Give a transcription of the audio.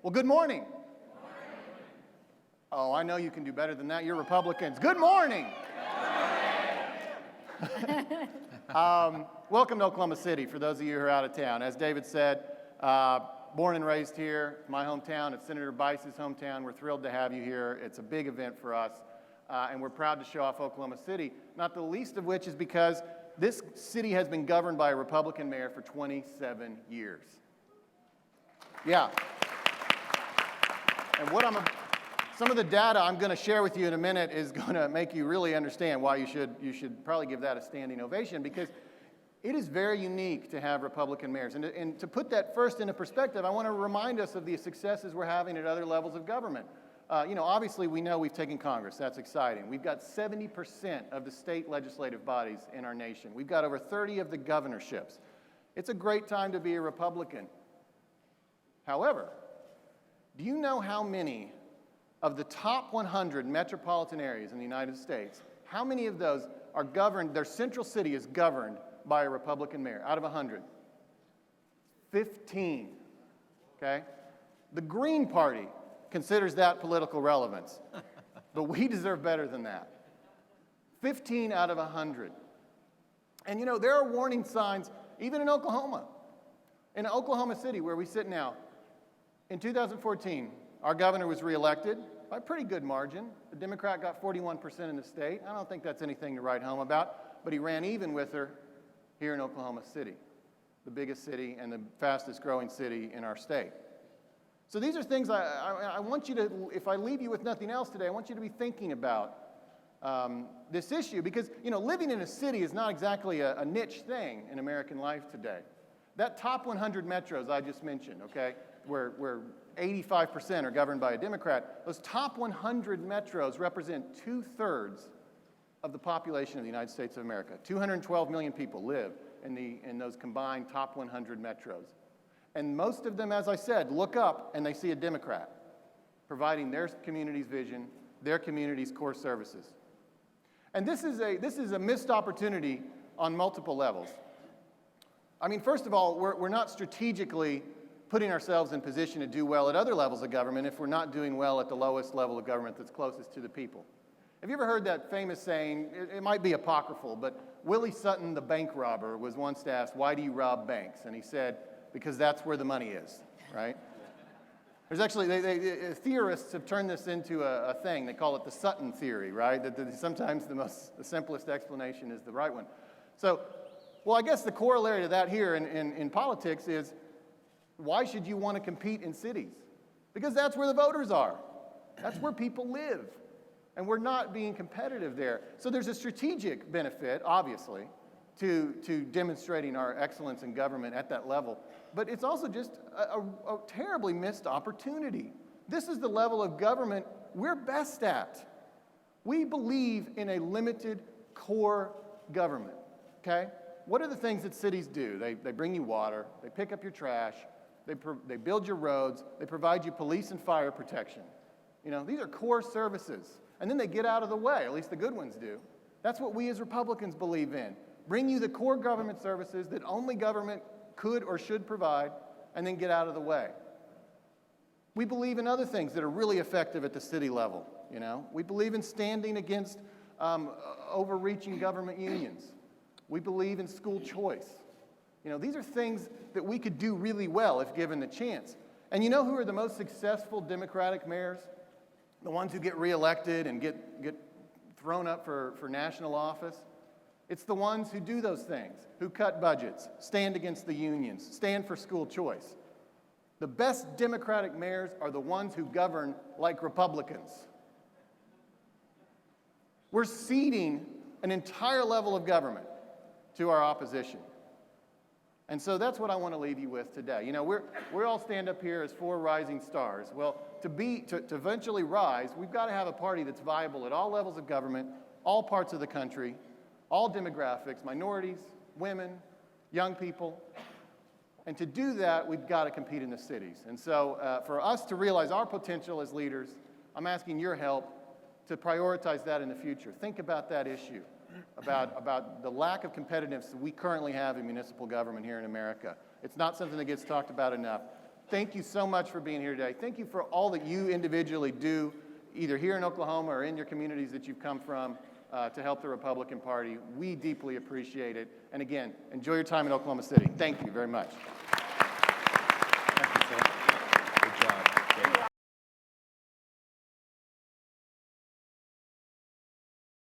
Well, good morning. Oh, I know you can do better than that. You're Republicans. Good morning. Welcome to Oklahoma City, for those of you who are out of town. As David said, born and raised here, my hometown. It's Senator Bice's hometown. We're thrilled to have you here. It's a big event for us, and we're proud to show off Oklahoma City, not the least of which is because this city has been governed by a Republican mayor for 27 years. Yeah. And some of the data I'm going to share with you in a minute is going to make you really understand why you should probably give that a standing ovation, because it is very unique to have Republican mayors. And to put that first into perspective, I want to remind us of the successes we're having at other levels of government. Obviously we know we've taken Congress. That's exciting. We've got 70% of the state legislative bodies in our nation. We've got over 30 of the governorships. It's a great time to be a Republican. However, do you know how many of the top 100 metropolitan areas in the United States, how many of those are governed, their central city is governed by a Republican mayor out of 100? 15, okay? The Green Party considers that political relevance, but we deserve better than that. 15 out of 100. And there are warning signs even in Oklahoma. In Oklahoma City, where we sit now, in 2014, our governor was reelected by a pretty good margin. The Democrat got 41% in the state. I don't think that's anything to write home about, but he ran even with her here in Oklahoma City, the biggest city and the fastest growing city in our state. So these are things I want you to, if I leave you with nothing else today, I want you to be thinking about this issue, because living in a city is not exactly a niche thing in American life today. That top 100 metros I just mentioned, okay, where 85% are governed by a Democrat, those top 100 metros represent 2/3 of the population of the United States of America. 212 million people live in those combined top 100 metros. And most of them, as I said, look up and they see a Democrat providing their community's vision, their community's core services. And this is a missed opportunity on multiple levels. I mean, first of all, we're not strategically putting ourselves in position to do well at other levels of government if we're not doing well at the lowest level of government that's closest to the people. Have you ever heard that famous saying, it might be apocryphal, but Willie Sutton, the bank robber, was once asked, "Why do you rob banks?" And he said, "Because that's where the money is," right? There's actually, theorists have turned this into a thing. They call it the Sutton theory, right? That sometimes the simplest explanation is the right one. So, well, I guess the corollary to that here in politics is, why should you want to compete in cities? Because that's where the voters are. That's where people live. And we're not being competitive there. So there's a strategic benefit, obviously, to demonstrating our excellence in government at that level. But it's also just a terribly missed opportunity. This is the level of government we're best at. We believe in a limited core government, okay? What are the things that cities do? They bring you water, they pick up your trash, they build your roads, they provide you police and fire protection. These are core services. And then they get out of the way, at least the good ones do. That's what we as Republicans believe in. Bring you the core government services that only government could or should provide, and then get out of the way. We believe in other things that are really effective at the city level. We believe in standing against overreaching government unions. We believe in school choice. These are things that we could do really well if given the chance. And you know who are the most successful Democratic mayors? The ones who get reelected and get thrown up for national office? It's the ones who do those things, who cut budgets, stand against the unions, stand for school choice. The best Democratic mayors are the ones who govern like Republicans. We're ceding an entire level of government to our opposition. And so that's what I want to leave you with today. We all stand up here as four rising stars. Well, to eventually rise, we've got to have a party that's viable at all levels of government, all parts of the country, all demographics, minorities, women, young people. And to do that, we've got to compete in the cities. And so for us to realize our potential as leaders, I'm asking your help to prioritize that in the future. Think about that issue. About the lack of competitiveness that we currently have in municipal government here in America. It's not something that gets talked about enough. Thank you so much for being here today. Thank you for all that you individually do, either here in Oklahoma or in your communities that you've come from, to help the Republican Party. We deeply appreciate it. And again, enjoy your time in Oklahoma City. Thank you very much.